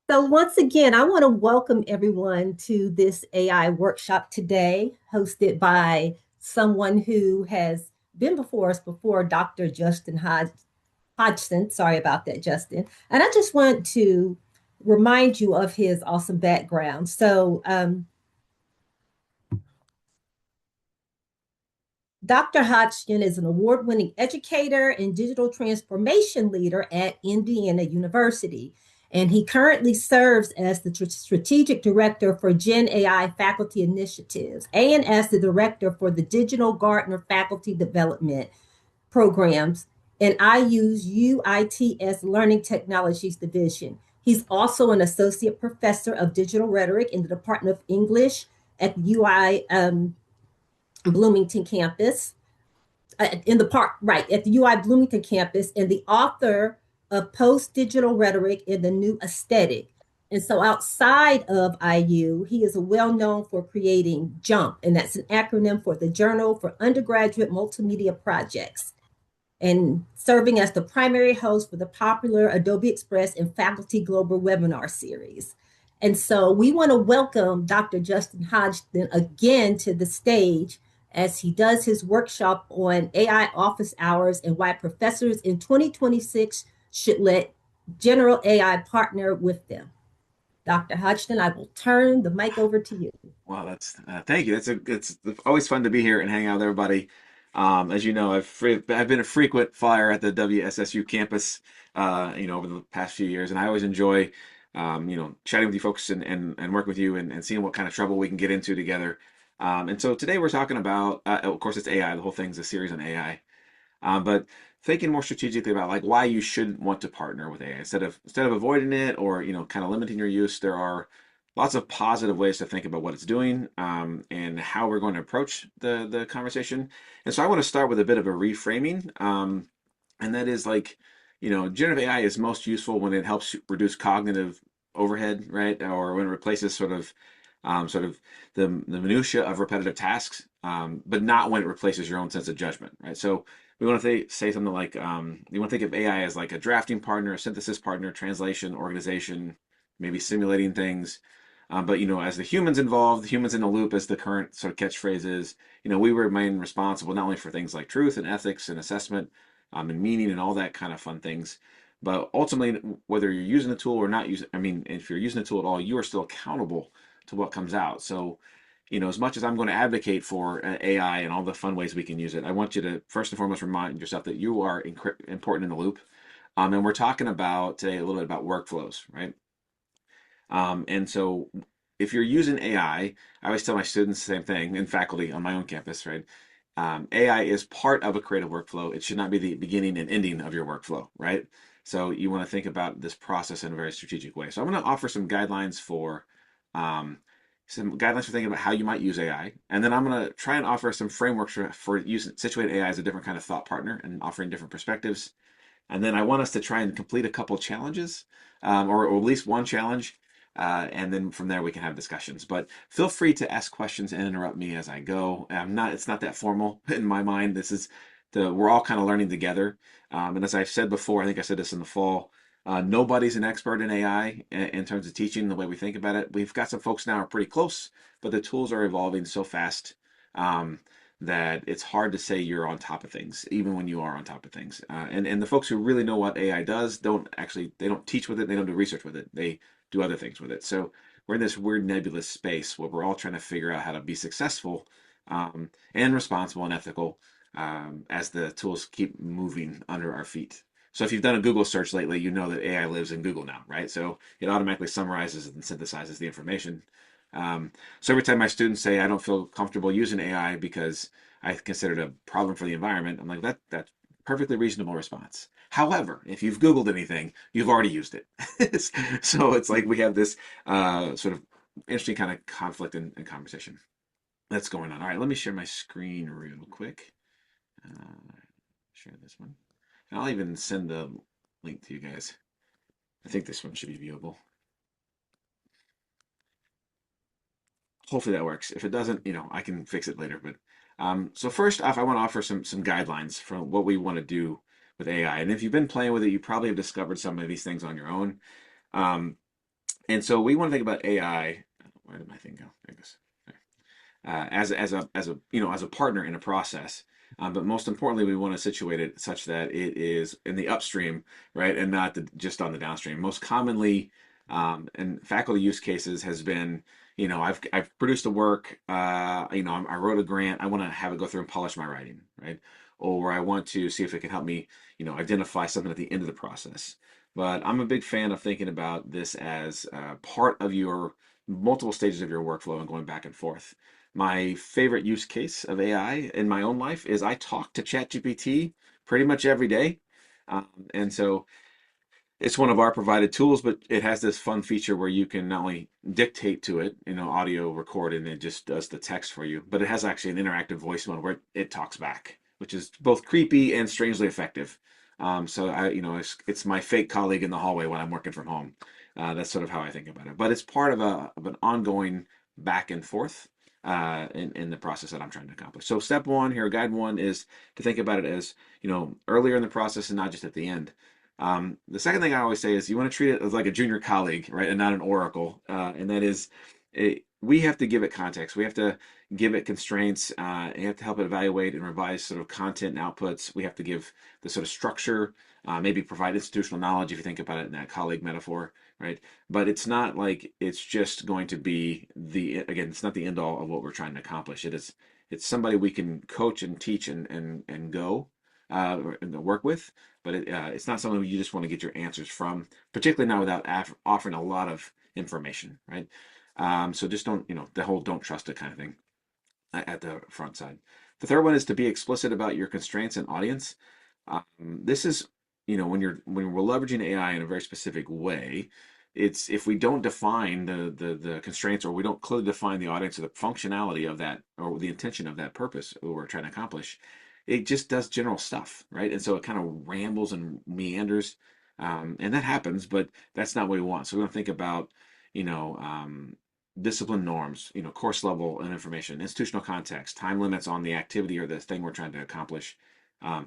So once again, I want to welcome everyone to this AI workshop today, hosted by someone who has been before us before, Dr. Hodgson. Sorry about that, Justin. And I just want to remind you of his awesome background. Dr. Hodgson is an award winning educator and digital transformation leader at Indiana University. And he currently serves as the strategic director for Gen AI faculty initiatives and as the director for the Digital Gartner faculty development programs in IU's UITS Learning Technologies Division. He's also an associate professor of digital rhetoric in the Department of English at the UI Bloomington campus in the park, right, at the UI Bloomington campus, and the author of Post Digital Rhetoric in the New Aesthetic. And so outside of IU, he is well known for creating JUMP, and that's an acronym for the Journal for Undergraduate Multimedia Projects, and serving as the primary host for the popular Adobe Express and Faculty Global webinar series. And so we want to welcome Dr. Justin Hodgson again to the stage as he does his workshop on AI office hours and why professors in 2026 should let general AI partner with them. Dr. Hodgson, I will turn the mic over to you. Wow, that's thank you. It's always fun to be here and hang out with everybody. As you know, I've been a frequent flyer at the WSSU campus, over the past few years, and I always enjoy, chatting with you folks and working with you and seeing what kind of trouble we can get into together. And so today we're talking about, of course, it's AI. The whole thing's a series on AI. But thinking more strategically about like why you shouldn't want to partner with AI instead of avoiding it or kind of limiting your use. There are lots of positive ways to think about what it's doing, and how we're going to approach the conversation. And so I want to start with a bit of a reframing, and that is like, generative AI is most useful when it helps reduce cognitive overhead, right? Or when it replaces sort of the minutia of repetitive tasks, but not when it replaces your own sense of judgment, right? So we want to say something like, you want to think of AI as like a drafting partner, a synthesis partner, translation, organization, maybe simulating things. But as the humans involved, the humans in the loop, as the current sort of catchphrase is, we remain responsible not only for things like truth and ethics and assessment, and meaning and all that kind of fun things, but ultimately, whether you're using the tool or not using, I mean, if you're using the tool at all, you are still accountable to what comes out. So, as much as I'm going to advocate for AI and all the fun ways we can use it, I want you to first and foremost remind yourself that you are important in the loop. And we're talking about today a little bit about workflows, right? And so if you're using AI, I always tell my students the same thing, and faculty on my own campus, right? AI is part of a creative workflow. It should not be the beginning and ending of your workflow, right? So you want to think about this process in a very strategic way. So I'm going to offer um, some guidelines for thinking about how you might use AI, and then I'm going to try and offer some frameworks for using situating AI as a different kind of thought partner and offering different perspectives. And then I want us to try and complete a couple challenges, or at least one challenge. And then from there we can have discussions. But feel free to ask questions and interrupt me as I go. It's not that formal in my mind. We're all kind of learning together. And as I've said before, I think I said this in the fall, nobody's an expert in AI in terms of teaching the way we think about it. We've got some folks now who are pretty close, but the tools are evolving so fast. Um, that it's hard to say you're on top of things, even when you are on top of things. And the folks who really know what AI does they don't teach with it, they don't do research with it, they do other things with it. So we're in this weird nebulous space where we're all trying to figure out how to be successful, and responsible and ethical, as the tools keep moving under our feet. So if you've done a Google search lately, you know that AI lives in Google now, right? So it automatically summarizes and synthesizes the information. So every time my students say I don't feel comfortable using AI because I consider it a problem for the environment, I'm like, that's perfectly reasonable response. However, if you've Googled anything, you've already used it. So it's like we have this sort of interesting kind of conflict and conversation that's going on. All right, let me share my screen real quick. Share this one. And I'll even send the link to you guys. I think this one should be viewable. Hopefully that works. If it doesn't, I can fix it later. But so first off, I want to offer some guidelines for what we want to do with AI. And if you've been playing with it, you probably have discovered some of these things on your own. Um, And so we want to think about AI. Where did my thing go? There it goes. As a partner in a process. But most importantly, we want to situate it such that it is in the upstream, right, and not just on the downstream. Most commonly, in faculty use cases has been, I've produced a work, I wrote a grant, I want to have it go through and polish my writing, right, or I want to see if it can help me, identify something at the end of the process. But I'm a big fan of thinking about this as part of your multiple stages of your workflow and going back and forth. My favorite use case of AI in my own life is I talk to ChatGPT pretty much every day. And so it's one of our provided tools, but it has this fun feature where you can not only dictate to it, audio record, and it just does the text for you, but it has actually an interactive voice mode where it talks back, which is both creepy and strangely effective. So it's my fake colleague in the hallway when I'm working from home. That's sort of how I think about it. But it's part of an ongoing back and forth in the process that I'm trying to accomplish. So step one here, guide one, is to think about it as earlier in the process and not just at the end. The second thing I always say is you want to treat it as like a junior colleague, right, and not an oracle. And that is, we have to give it context. We have to give it constraints. And you have to help it evaluate and revise sort of content and outputs. We have to give the sort of structure, maybe provide institutional knowledge if you think about it in that colleague metaphor, right? But it's not like it's just going to be again, it's not the end all of what we're trying to accomplish. It's somebody we can coach and teach and go and work with, but it's not something you just want to get your answers from, particularly not without offering a lot of information, right? So just don't, the whole don't trust it kind of thing at the front side. The third one is to be explicit about your constraints and audience. This is, when we're leveraging AI in a very specific way, it's if we don't define the constraints, or we don't clearly define the audience or the functionality of that, or the intention of that purpose we're trying to accomplish, it just does general stuff, right? And so it kind of rambles and meanders, and that happens, but that's not what we want. So we want to think about, you know, um, discipline norms, course level and information, institutional context, time limits on the activity or the thing we're trying to accomplish,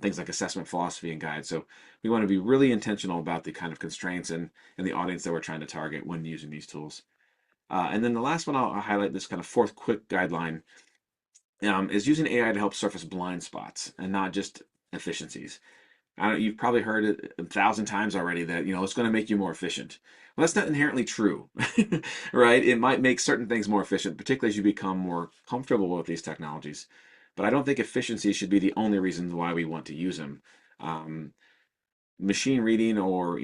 things like assessment philosophy and guide. So we want to be really intentional about the kind of constraints and the audience that we're trying to target when using these tools. And then the last one I'll highlight, this kind of fourth quick guideline, is using AI to help surface blind spots and not just efficiencies. You've probably heard it 1,000 times already that it's going to make you more efficient. Well, that's not inherently true, right? It might make certain things more efficient, particularly as you become more comfortable with these technologies. But I don't think efficiency should be the only reason why we want to use them. Um, Machine reading, or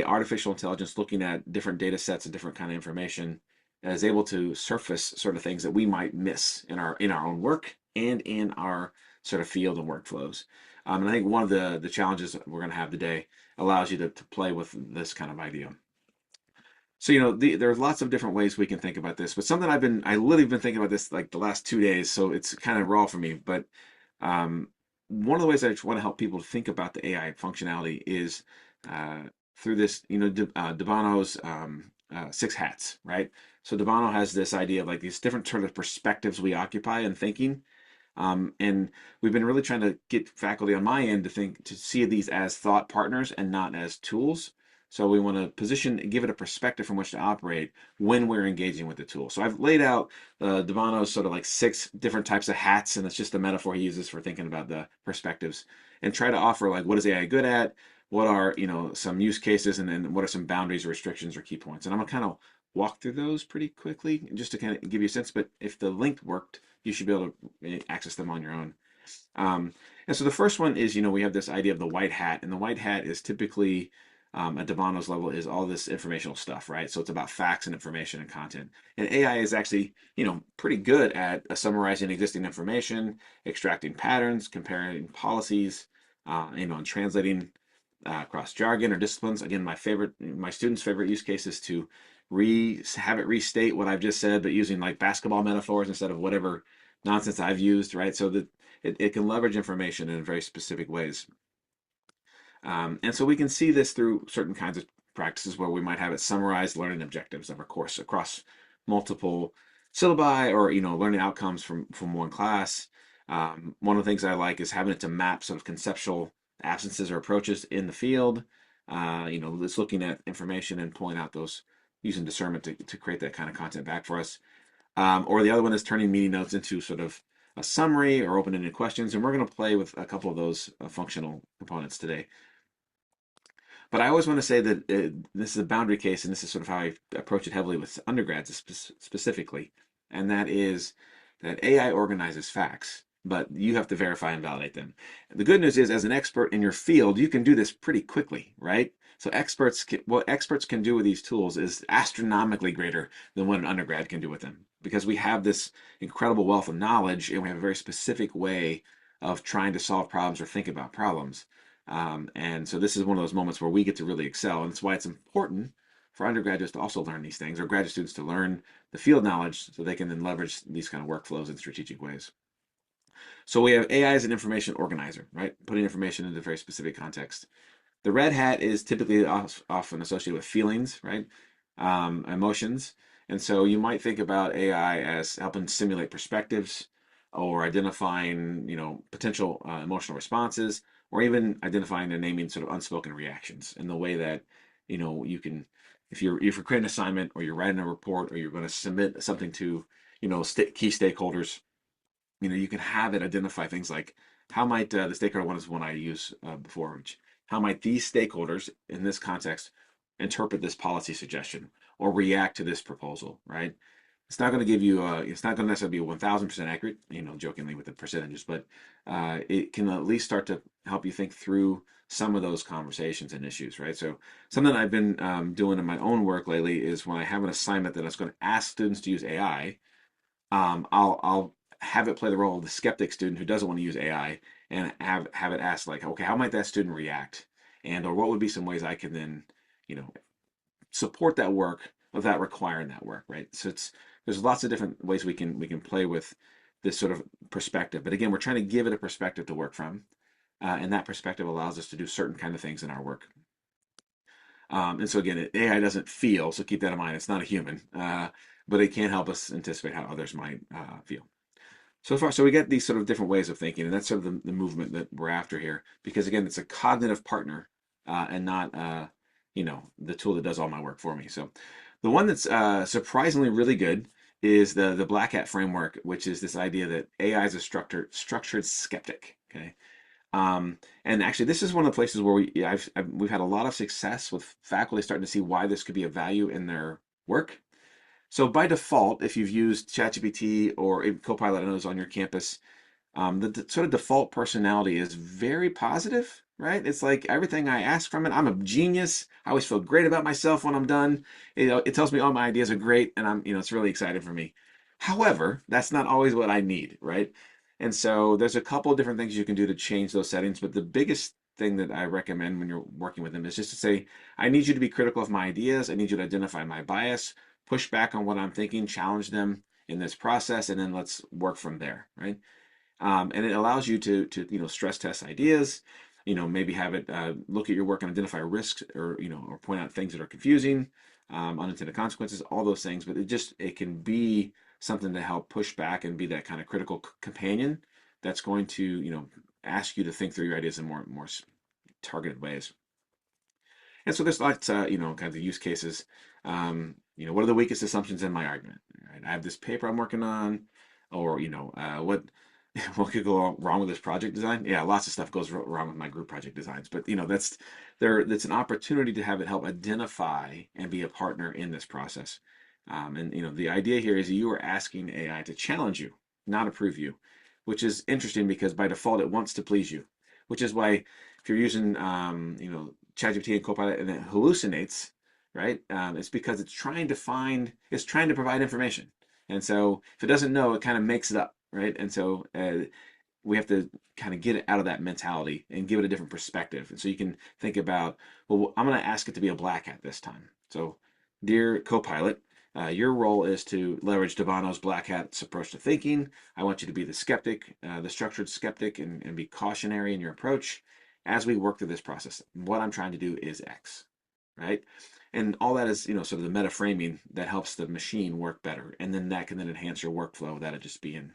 artificial intelligence looking at different data sets and different kind of information, is able to surface sort of things that we might miss in our own work and in our sort of field and workflows. And I think one of the challenges that we're going to have today allows you to play with this kind of idea. So, there's lots of different ways we can think about this, but something I literally been thinking about this like the last 2 days, so it's kind of raw for me. But um, one of the ways I want to help people to think about the AI functionality is uh, through this, Debano's six hats, right? So Debano has this idea of like these different sort of perspectives we occupy in thinking, and we've been really trying to get faculty on my end to see these as thought partners and not as tools. So we want to give it a perspective from which to operate when we're engaging with the tool. So I've laid out Devano's sort of like six different types of hats, and it's just a metaphor he uses for thinking about the perspectives, and try to offer like what is AI good at, what are some use cases, and then what are some boundaries or restrictions or key points. And I'm gonna kind of walk through those pretty quickly just to kind of give you a sense. But if the link worked, you should be able to access them on your own. And so the first one is, we have this idea of the white hat, and the white hat is typically at Devano's level is all this informational stuff, right? So it's about facts and information and content. And AI is actually, pretty good at summarizing existing information, extracting patterns, comparing policies, and translating across jargon or disciplines. Again, my students' favorite use case is to have it restate what I've just said, but using like basketball metaphors instead of whatever nonsense I've used, right? So that it can leverage information in very specific ways. And so we can see this through certain kinds of practices where we might have it summarize learning objectives of a course across multiple syllabi, or learning outcomes from one class. One of the things I like is having it to map sort of conceptual absences or approaches in the field. It's looking at information and pulling out those using discernment to create that kind of content back for us. Or the other one is turning meeting notes into sort of a summary or open-ended questions. And we're going to play with a couple of those functional components today. But I always want to say that this is a boundary case, and this is sort of how I approach it heavily with undergrads specifically. And that is that AI organizes facts, but you have to verify and validate them. The good news is, as an expert in your field, you can do this pretty quickly, right? So what experts can do with these tools is astronomically greater than what an undergrad can do with them, because we have this incredible wealth of knowledge, and we have a very specific way of trying to solve problems or think about problems. And so this is one of those moments where we get to really excel. And that's why it's important for undergraduates to also learn these things, or graduate students to learn the field knowledge so they can then leverage these kind of workflows in strategic ways. So we have AI as an information organizer, right? Putting information into very specific context. The red hat is typically often associated with feelings, right? Emotions. And so you might think about AI as helping simulate perspectives or identifying, potential emotional responses, or even identifying and naming sort of unspoken reactions in the way that, you can, if you're creating an assignment or you're writing a report or you're going to submit something to, key stakeholders, you can have it identify things like how might the stakeholder one is one I use before, which how might these stakeholders in this context interpret this policy suggestion or react to this proposal, right? It's not going to give you, it's not going to necessarily be 1000% accurate, jokingly with the percentages, but it can at least start to help you think through some of those conversations and issues, right? So something I've been doing in my own work lately is when I have an assignment that I was going to ask students to use AI, I'll have it play the role of the skeptic student who doesn't want to use AI, and have it ask like, okay, how might that student react, and or what would be some ways I can then, you know, support that work without requiring that work, right? So there's lots of different ways we can play with this sort of perspective, but again, we're trying to give it a perspective to work from, and that perspective allows us to do certain kind of things in our work. And so again, AI doesn't feel, so keep that in mind. It's not a human, but it can help us anticipate how others might feel. So we get these sort of different ways of thinking, and that's sort of the movement that we're after here. Because again, it's a cognitive partner, and not the tool that does all my work for me. So the one that's surprisingly really good is the Black Hat framework, which is this idea that AI is a structured skeptic. Okay. And actually, this is one of the places where we've had a lot of success with faculty starting to see why this could be of value in their work. So by default, if you've used ChatGPT or Copilot, I know is on your campus, the sort of default personality is very positive, right? It's like everything I ask from it, I'm a genius. I always feel great about myself when I'm done. It tells me all my ideas are great, and it's really exciting for me. However, that's not always what I need, right? And so there's a couple of different things you can do to change those settings, but the biggest thing that I recommend when you're working with them is just to say, I need you to be critical of my ideas. I need you to identify my bias, push back on what I'm thinking, challenge them in this process, and then let's work from there, right? And it allows you to stress test ideas, maybe have it look at your work and identify risks, or point out things that are confusing, unintended consequences, all those things. But it can be something to help push back and be that kind of critical companion that's going to ask you to think through your ideas in more targeted ways. And so there's lots, kind of the use cases. What are the weakest assumptions in my argument? Right? I have this paper I'm working on, or what what could go wrong with this project design? Yeah, lots of stuff goes wrong with my group project designs. But that's there. That's an opportunity to have it help identify and be a partner in this process. And the idea here is you are asking AI to challenge you, not approve you, which is interesting because by default it wants to please you, which is why if you're using ChatGPT and Copilot and it hallucinates, right? It's because it's trying to provide information. And so if it doesn't know, it kind of makes it up, right? And so we have to kind of get it out of that mentality and give it a different perspective. And so you can think about, well, I'm going to ask it to be a black hat this time. So, dear Copilot, your role is to leverage Devano's black hat's approach to thinking. I want you to be the skeptic, the structured skeptic, and be cautionary in your approach as we work through this process. What I'm trying to do is X, right? And all that is, sort of the meta framing that helps the machine work better. And then that can then enhance your workflow without it just being,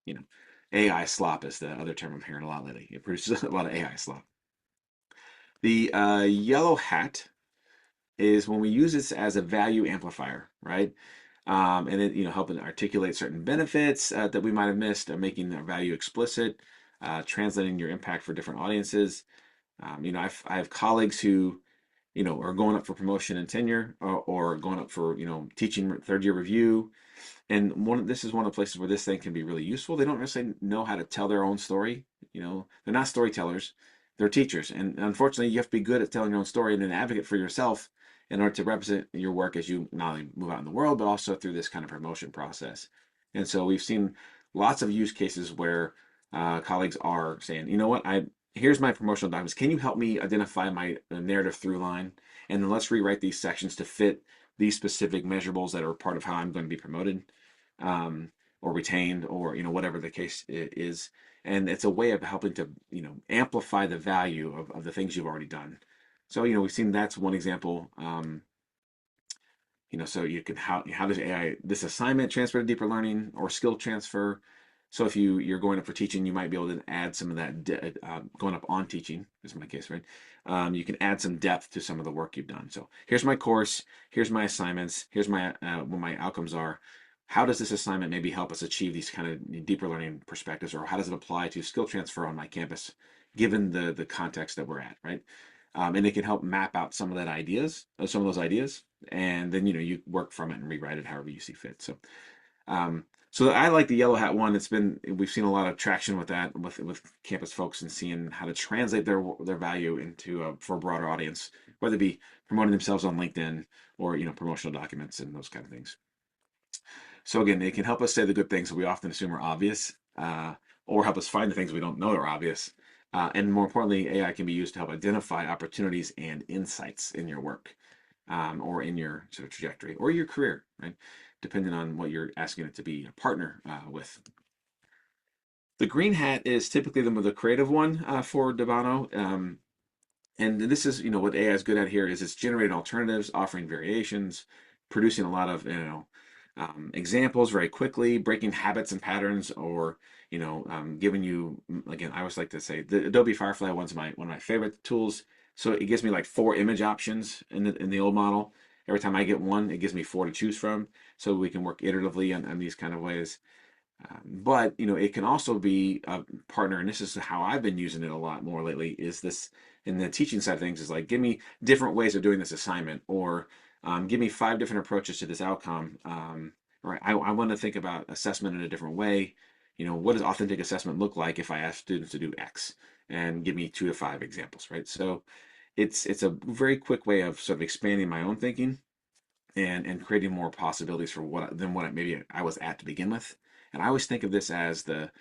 you know, AI slop is the other term I'm hearing a lot lately. It produces a lot of AI slop. The yellow hat is when we use this as a value amplifier, right? And it, helping articulate certain benefits that we might have missed, making our value explicit, translating your impact for different audiences. I have colleagues who, are going up for promotion and tenure, or going up for, teaching third year review, and this is one of the places where this thing can be really useful. They don't necessarily know how to tell their own story. They're not storytellers, they're teachers. And unfortunately, you have to be good at telling your own story and an advocate for yourself in order to represent your work as you not only move out in the world, but also through this kind of promotion process. And so we've seen lots of use cases where colleagues are saying, you know what, here's my promotional documents. Can you help me identify my narrative through line? And then let's rewrite these sections to fit these specific measurables that are part of how I'm going to be promoted, or retained, or whatever the case is. And it's a way of helping to amplify the value of the things you've already done. So we've seen that's one example. So you can how does AI this assignment transfer to deeper learning or skill transfer. So if you're going up for teaching, you might be able to add some of that going up on teaching is my case, right? You can add some depth to some of the work you've done. So here's my course, here's my assignments, here's my what my outcomes are. How does this assignment maybe help us achieve these kind of deeper learning perspectives, or how does it apply to skill transfer on my campus, given the context that we're at, right? And it can help map out some of some of those ideas, and then you work from it and rewrite it however you see fit. So I like the yellow hat one. We've seen a lot of traction with that with campus folks, and seeing how to translate their value into for a broader audience, whether it be promoting themselves on LinkedIn or promotional documents and those kind of things. So again, it can help us say the good things that we often assume are obvious, or help us find the things we don't know are obvious. And more importantly, AI can be used to help identify opportunities and insights in your work, or in your sort of trajectory or your career, right? Depending on what you're asking it to be a partner with. The green hat is typically the creative one for Debano. And this is, what AI is good at here is it's generating alternatives, offering variations, producing a lot of, examples very quickly, breaking habits and patterns, or, giving you, again, I always like to say the Adobe Firefly one's one of my favorite tools. So it gives me like 4 image options in the old model. Every time I get one, it gives me 4 to choose from. So we can work iteratively on these kind of ways. But it can also be a partner, and this is how I've been using it a lot more lately. Is this in the teaching side of things? Is like, give me different ways of doing this assignment, or give me 5 different approaches to this outcome. Right? I want to think about assessment in a different way. What does authentic assessment look like if I ask students to do X, and give me 2 to 5 examples, right? So it's a very quick way of sort of expanding my own thinking, and creating more possibilities for what maybe I was at to begin with. And I always think of this as the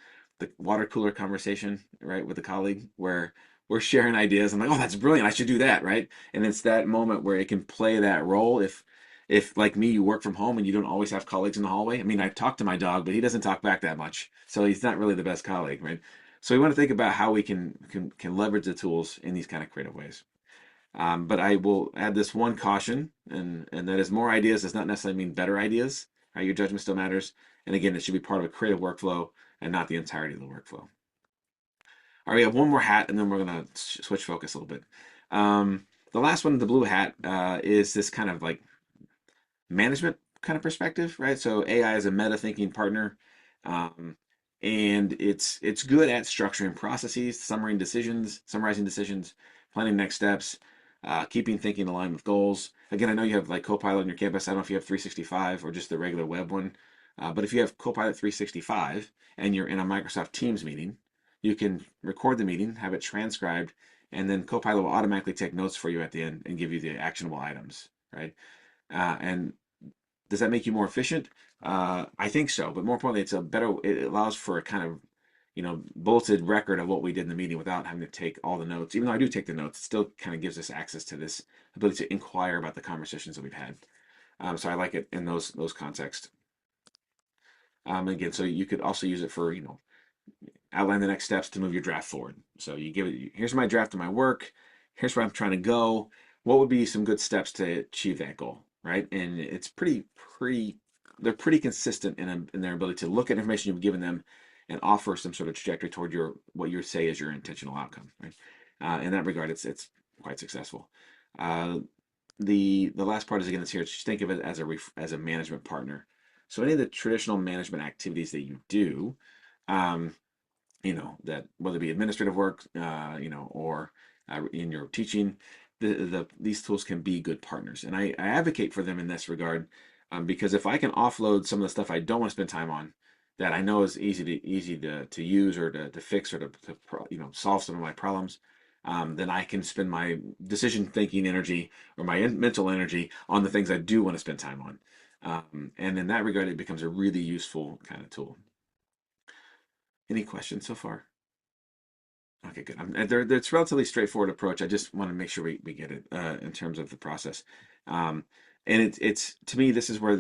water cooler conversation, right, with a colleague, where we're sharing ideas. I'm like, oh, that's brilliant. I should do that, right? And it's that moment where it can play that role. If like me, you work from home and you don't always have colleagues in the hallway. I mean, I talk to my dog, but he doesn't talk back that much, so he's not really the best colleague, right? So we want to think about how we can leverage the tools in these kind of creative ways. But I will add this one caution, and that is more ideas does not necessarily mean better ideas. Right? Your judgment still matters. And again, it should be part of a creative workflow and not the entirety of the workflow. All right, we have one more hat, and then we're going to switch focus a little bit. The last one, the blue hat, is this kind of like management kind of perspective, right? So AI is a meta thinking partner, um, and it's good at structuring processes, summarizing decisions, planning next steps, keeping thinking aligned with goals. Again, I know you have like Copilot on your campus. I don't know if you have 365 or just the regular web one, but if you have Copilot 365 and you're in a Microsoft Teams meeting, you can record the meeting, have it transcribed, and then Copilot will automatically take notes for you at the end and give you the actionable items, right? And does that make you more efficient? I think so, but more importantly, it allows for a kind of, bulleted record of what we did in the meeting without having to take all the notes. Even though I do take the notes, it still kind of gives us access to this ability to inquire about the conversations that we've had. So I like it in those contexts. Again, so you could also use it for, outline the next steps to move your draft forward. So you give it, here's my draft of my work. Here's where I'm trying to go. What would be some good steps to achieve that goal, right? And it's they're pretty consistent in their ability to look at information you've given them and offer some sort of trajectory toward what you say is your intentional outcome, right? In that regard, it's quite successful. Uh, the last part is again, it's here. Just think of it as as a management partner. So any of the traditional management activities that you do, um, that whether it be administrative work, or in your teaching, these tools can be good partners, and I advocate for them in this regard, because if I can offload some of the stuff I don't want to spend time on, that I know is easy to use or to fix or to solve some of my problems, then I can spend my decision thinking energy or my mental energy on the things I do want to spend time on, and in that regard, it becomes a really useful kind of tool. Any questions so far? Okay, good. It's a relatively straightforward approach. I just want to make sure we get it in terms of the process. Um, and it's to me, this is where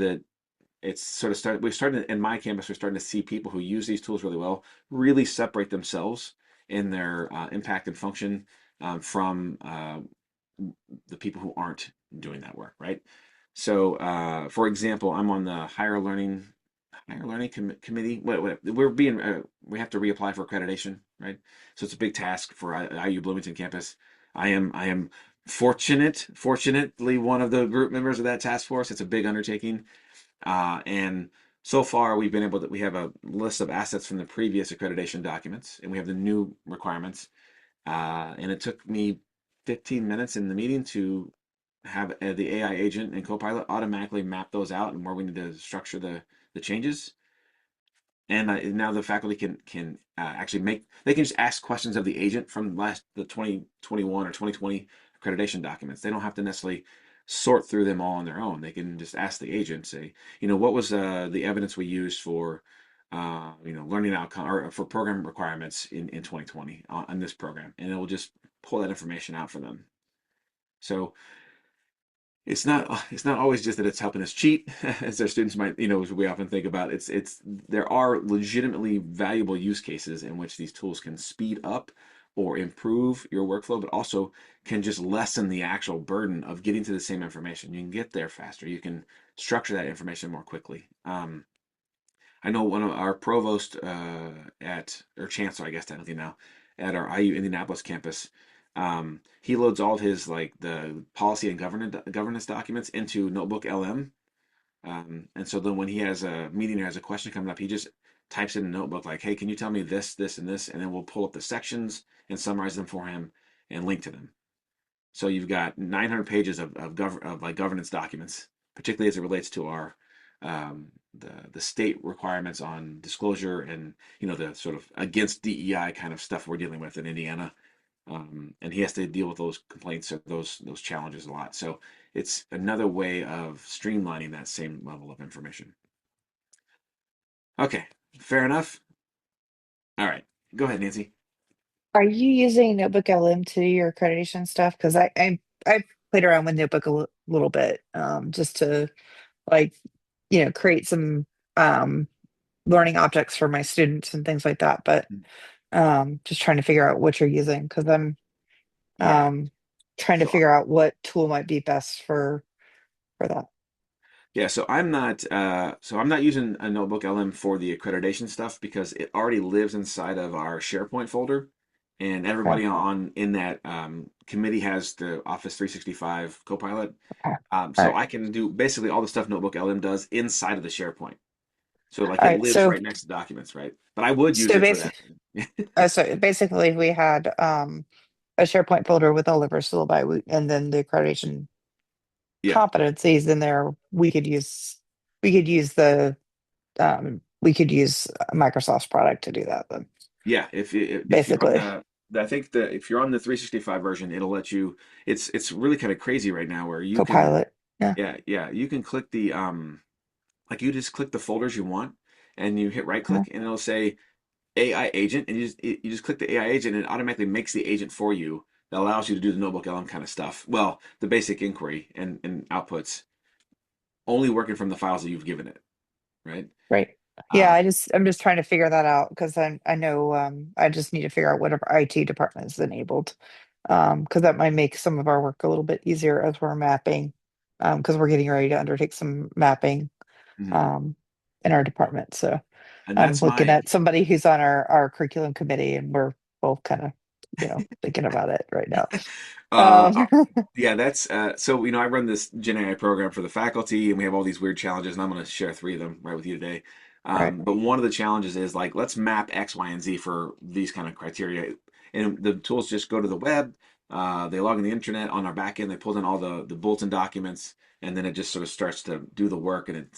it's sort of started. We've started in my campus. We're starting to see people who use these tools really well really separate themselves in their impact and function from the people who aren't doing that work, right? So, for example, I'm on the committee. We have to reapply for accreditation, right? So it's a big task for IU Bloomington campus. I am fortunately one of the group members of that task force. It's a big undertaking, and so far we have a list of assets from the previous accreditation documents, and we have the new requirements. And it took me 15 minutes in the meeting to have the AI agent and Copilot automatically map those out and where we need to structure the changes. And now the faculty can actually they can just ask questions of the agent from the 2021 or 2020 accreditation documents. They don't have to necessarily sort through them all on their own. They can just ask the agent, say, what was the evidence we used for learning outcome or for program requirements in 2020 on this program, and it will just pull that information out for them. So it's not always just that it's helping us cheat, as our students might, as we often think about. It's there are legitimately valuable use cases in which these tools can speed up or improve your workflow, but also can just lessen the actual burden of getting to the same information. You can get there faster. You can structure that information more quickly. I know one of our provost or chancellor, I guess technically now, at our IU Indianapolis campus, he loads all of his like the policy and governance documents into Notebook LM, and so then when he has a meeting or has a question coming up, he just types in a notebook like, "Hey, can you tell me this, this, and this?" And then we'll pull up the sections and summarize them for him and link to them. So you've got 900 pages of like governance documents, particularly as it relates to our the state requirements on disclosure and the sort of against DEI kind of stuff we're dealing with in Indiana. And he has to deal with those complaints or those challenges a lot. So it's another way of streamlining that same level of information. Okay, fair enough. All right, go ahead, Nancy. Are you using Notebook LM to do your accreditation stuff? Because I played around with Notebook a little bit, just to like create some um learning objects for my students and things like that. But just trying to figure out what you're using because I'm Yeah. um trying to So figure out what tool might be best for that. Yeah, so I'm not using a Notebook LM for the accreditation stuff because it already lives inside of our SharePoint folder, and Okay. everybody on in that committee has the Office 365 Copilot. Okay. All So right. I can do basically all the stuff Notebook LM does inside of the SharePoint. So like All it right. lives So right next to documents, right? But I would use so it for basically, that. we had a SharePoint folder with all of our syllabi, and then the accreditation Yeah, competencies in there. We could use a Microsoft's product to do that. Then yeah. If you're on basically, I think if you're on the 365 version, it'll let you. It's really kind of crazy right now where you can. Copilot. Yeah. Yeah, you can click the like you just click the folders you want and you hit right Uh-huh. click and it'll say AI agent and you just click the AI agent and it automatically makes the agent for you that allows you to do the notebook LM kind of stuff. Well, the basic inquiry and outputs only working from the files that you've given it, right? Right. Yeah. Um, I'm just trying to figure that out because I know I just need to figure out whatever IT department is enabled. Because that might make some of our work a little bit easier as we're mapping. Because we're getting ready to undertake some mapping mhm. um in our department. So And I'm that's looking my at somebody who's on our curriculum committee, and we're both kind of, thinking about it right now. Uh, Um, yeah, that's so I run this Gen AI program for the faculty, and we have all these weird challenges, and I'm going to share three of them right with you today. right. But one of the challenges is like let's map X, Y, and Z for these kind of criteria, and the tools just go to the web. They log in the internet on our back end. They pull in all the bulletin documents, and then it just sort of starts to do the work, and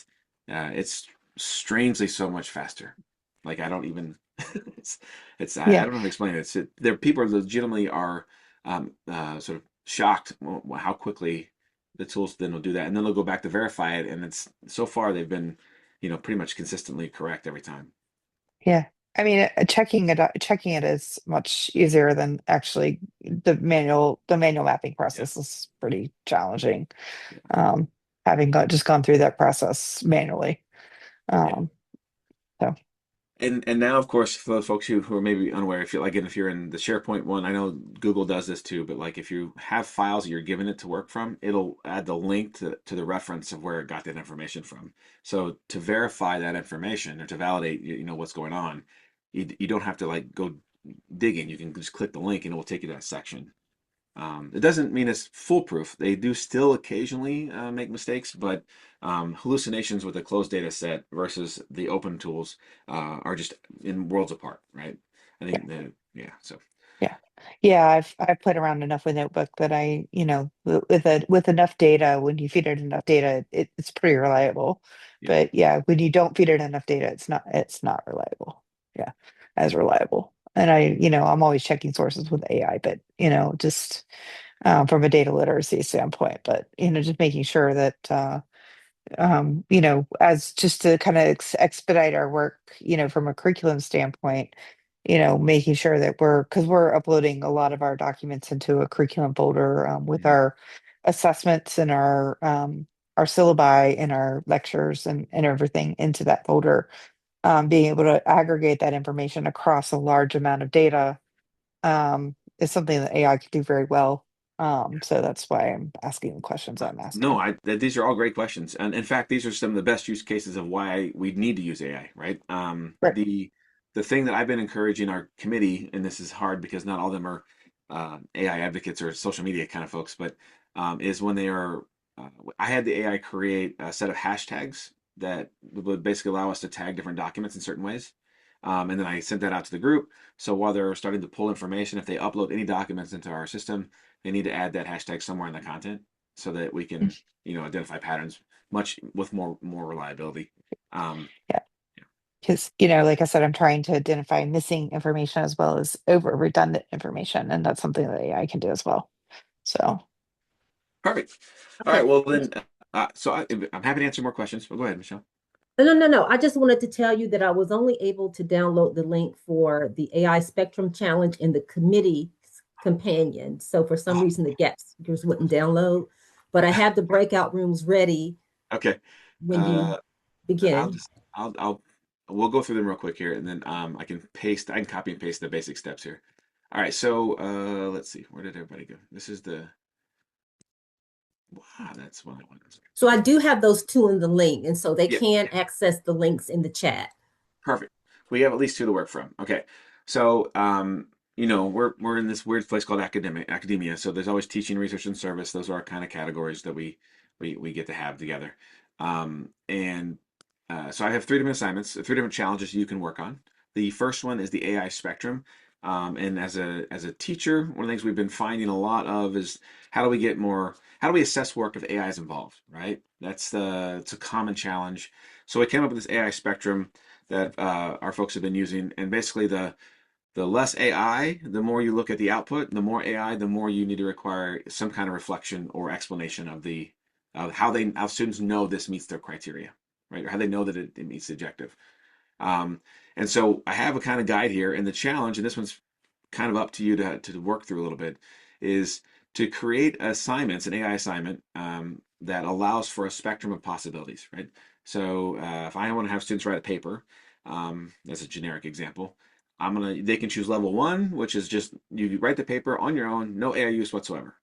it's strangely so much faster. Like I don't even it's I Yeah. don't know how to explain it. There people legitimately are sort of shocked how quickly the tools then will do that, and then they'll go back to verify it, and it's so far they've been, pretty much consistently correct every time. Yeah. I mean, checking it is much easier than actually the manual mapping Yeah, process is pretty challenging. yeah, Um, having just gone through that process manually. yeah. Um, so And now, of course, for the folks who are maybe unaware, if you're in the SharePoint one, I know Google does this too, but like if you have files you're given it to work from, it'll add the link to the reference of where it got that information from. So to verify that information or to validate, what's going on, you don't have to like go digging. You can just click the link and it will take you to that section. It doesn't mean it's foolproof. They do still occasionally make mistakes, but hallucinations with a closed data set versus the open tools are just in worlds apart, right? I yeah. think that, yeah, so, Yeah. Yeah, I've played around enough with Notebook that with enough data, when you feed it enough data, it's pretty reliable. yeah, But yeah, when you don't feed it enough data, it's not reliable. Yeah, as reliable. And I'm always checking sources with AI, but just from a data literacy standpoint, but just making sure that as just to kind of expedite our work, from a curriculum standpoint, making sure that because we're uploading a lot of our documents into a curriculum folder, with mhm, our assessments and our syllabi and our lectures and everything into that folder, being able to aggregate that information across a large amount of data, is something that AI can do very well. So that's why I'm asking the questions I'm No, asking. these are all great questions, and in fact, these are some of the best use cases of why we need to use AI, right? Right. The thing that I've been encouraging our committee, and this is hard because not all of them are AI advocates or social media kind of folks, but is when they are, I had the AI create a set of hashtags that would basically allow us to tag different documents in certain ways, and then I sent that out to the group. So while they're starting to pull information, if they upload any documents into our system, they need to add that hashtag somewhere in the content so that we can identify patterns much with more reliability. Um, Yeah. yeah. Because, like I said, I'm trying to identify missing information as well as over redundant information. And that's something that AI can do as well. So, Perfect. All right. Okay. Well then, I'm happy to answer more questions. But go ahead, Michelle. No, no, no. I just wanted to tell you that I was only able to download the link for the AI Spectrum Challenge in the committee companion. So for some Oh, reason, the guest speakers wouldn't download, but I have the breakout rooms ready okay. when you Uh, I'll begin. just I'll we'll go through them real quick here, and then I can copy and paste the basic steps here. All right. So let's see. Where did everybody go? This is the wow. That's what I wanted. So I do have those two in the link, and so they Yeah. can access the links in the chat. Perfect. We have at least two to work from. Okay. So, we're in this weird place called academia. So there's always teaching, research, and service. Those are our kind of categories that we get to have together. And so I have three different assignments, three different challenges you can work on. The first one is the AI spectrum. And as a teacher, one of the things we've been finding a lot of is how do we assess work if AI is involved, right? It's a common challenge. So we came up with this AI spectrum that our folks have been using. And basically, the less AI, the more you look at the output. The more AI, the more you need to require some kind of reflection or explanation of the of how students know this meets their criteria, right? Or how they know that it meets the objective. Um, and so I have a kind of guide here, and the challenge, and this one's kind of up to you to work through a little bit, is to create assignments, an AI assignment that allows for a spectrum of possibilities, right? So if I want to have students write a paper, as a generic example, they can choose level one, which is just you write the paper on your own, no AI use whatsoever.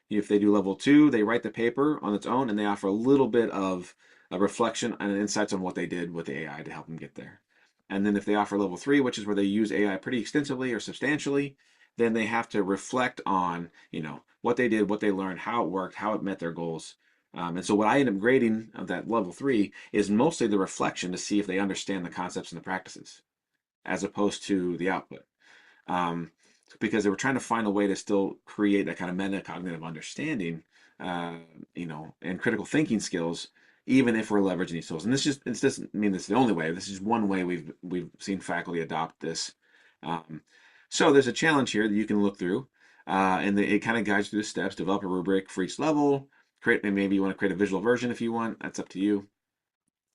If they do level two, they write the paper on its own and they offer a little bit of a reflection and insights on what they did with the AI to help them get there. And then if they offer level three, which is where they use AI pretty extensively or substantially, then they have to reflect on, what they did, what they learned, how it worked, how it met their goals. And so what I end up grading of that level 3 is mostly the reflection to see if they understand the concepts and the practices, as opposed to the output. Um, because they were trying to find a way to still create that kind of metacognitive understanding, uh, and critical thinking skills, even if we're leveraging these tools. And this doesn't mean this is the only way. This is one way we've seen faculty adopt this. Um, so there's a challenge here that you can look through, and it kind of guides you through the steps. Develop a rubric for each level. Create, and maybe you want to create a visual version if you want. That's up to you.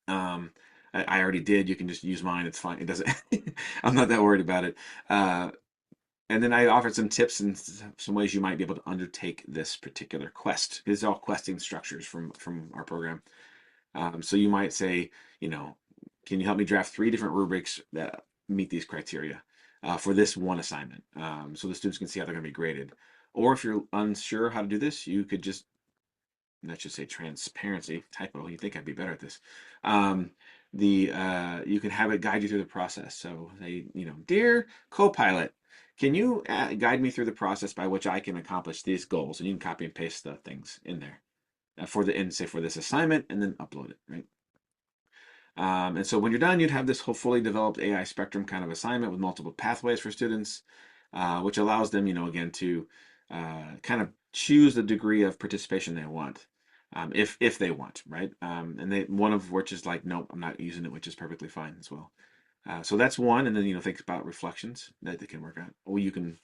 Um, I already did. You can just use mine. It's fine. It doesn't. I'm not that worried about it. Uh, and then I offered some tips and some ways you might be able to undertake this particular quest. It's all questing structures from our program. So you might say, can you help me draft 3 different rubrics that meet these criteria for this one assignment, so the students can see how they're going to be graded. Or if you're unsure how to do this, you could just, let's just say transparency typo. You think I'd be better at this? The You can have it guide you through the process. So say, dear co-pilot, can you guide me through the process by which I can accomplish these goals? And you can copy and paste the things in there say for this assignment, and then upload it, right? And so when you're done, you'd have this whole fully developed AI spectrum kind of assignment with multiple pathways for students, which allows them, again, to kind of choose the degree of participation they want, if they want, right? And one of which is like, nope, I'm not using it, which is perfectly fine as well. So that's one, and then think about reflections that they can work on. Or you can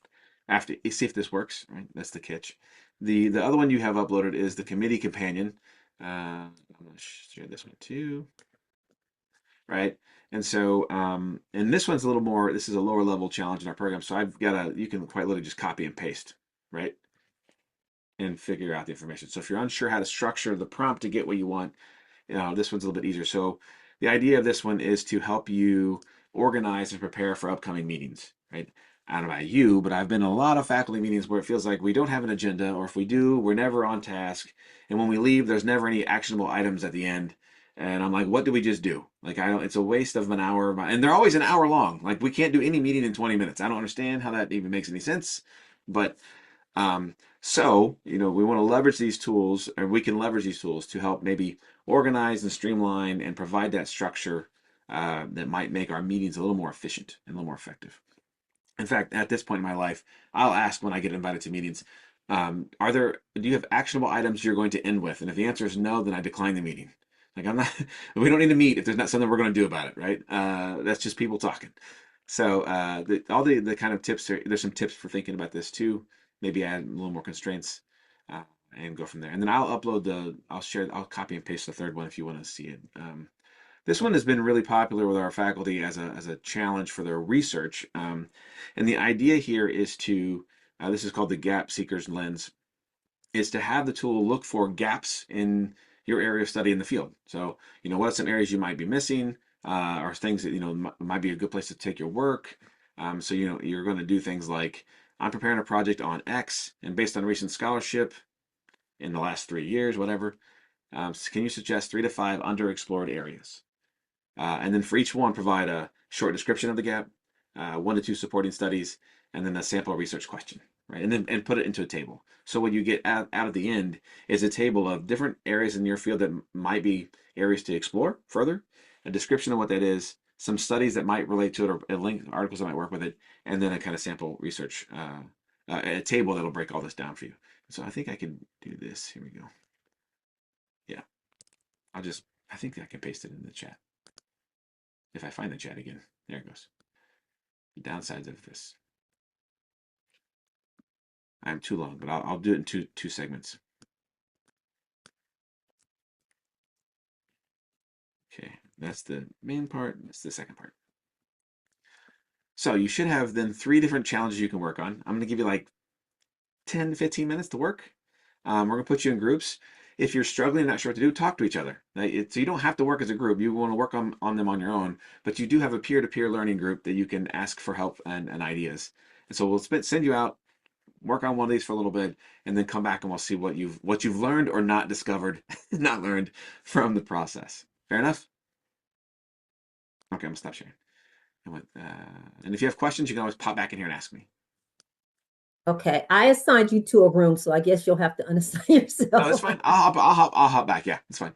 after see if this works, right? That's the catch. The other one you have uploaded is the committee companion. I'm gonna share this one too, right? And so, and this one's a little more. This is a lower level challenge in our program. So you can quite literally just copy and paste, right? And figure out the information. So if you're unsure how to structure the prompt to get what you want, this one's a little bit easier. So the idea of this one is to help you organize and prepare for upcoming meetings, right? I don't know about you, but I've been in a lot of faculty meetings where it feels like we don't have an agenda, or if we do, we're never on task. And when we leave, there's never any actionable items at the end. And I'm like, what do we just do? Like, I don't, it's a waste of an hour. And they're always an hour long. Like, we can't do any meeting in 20 minutes. I don't understand how that even makes any sense. But we want to leverage these tools, or we can leverage these tools to help maybe organize and streamline and provide that structure that might make our meetings a little more efficient and a little more effective. In fact, at this point in my life, I'll ask when I get invited to meetings, do you have actionable items you're going to end with? And if the answer is no, then I decline the meeting. Like, we don't need to meet if there's not something we're going to do about it, right? That's just people talking. So all the kind of tips, there's some tips for thinking about this too. Maybe add a little more constraints and go from there. And then I'll copy and paste the third one if you want to see it. This one has been really popular with our faculty as a challenge for their research. And the idea here is this is called the Gap Seekers Lens, is to have the tool look for gaps in your area of study in the field. So, what are some areas you might be missing, or things that, might be a good place to take your work. So, you're going to do things like, I'm preparing a project on X, and based on recent scholarship in the last 3 years, whatever, can you suggest 3 to 5 underexplored areas? And then for each one, provide a short description of the gap, 1 to 2 supporting studies, and then a sample research question, right? And put it into a table. So what you get out at the end is a table of different areas in your field that might be areas to explore further, a description of what that is, some studies that might relate to it, or a link articles that might work with it, and then a kind of sample research, a table that'll break all this down for you. So I think I can do this. Here we go. Yeah, I think I can paste it in the chat. If I find the chat again, there it goes. The downsides of this. I'm too long, but I'll do it in two segments. Okay, that's the main part. That's the second part. So you should have then 3 different challenges you can work on. I'm going to give you like 10 to 15 minutes to work. We're going to put you in groups. If you're struggling, not sure what to do, talk to each other. So you don't have to work as a group. You want to work on them on your own, but you do have a peer-to-peer learning group that you can ask for help and ideas. And so we'll send you out, work on one of these for a little bit, and then come back and we'll see what you've learned or not discovered, not learned from the process. Fair enough? Okay, I'm gonna stop sharing. And if you have questions, you can always pop back in here and ask me. Okay, I assigned you to a room, so I guess you'll have to unassign No, that's yourself. fine. I'll hop back. Yeah, it's fine.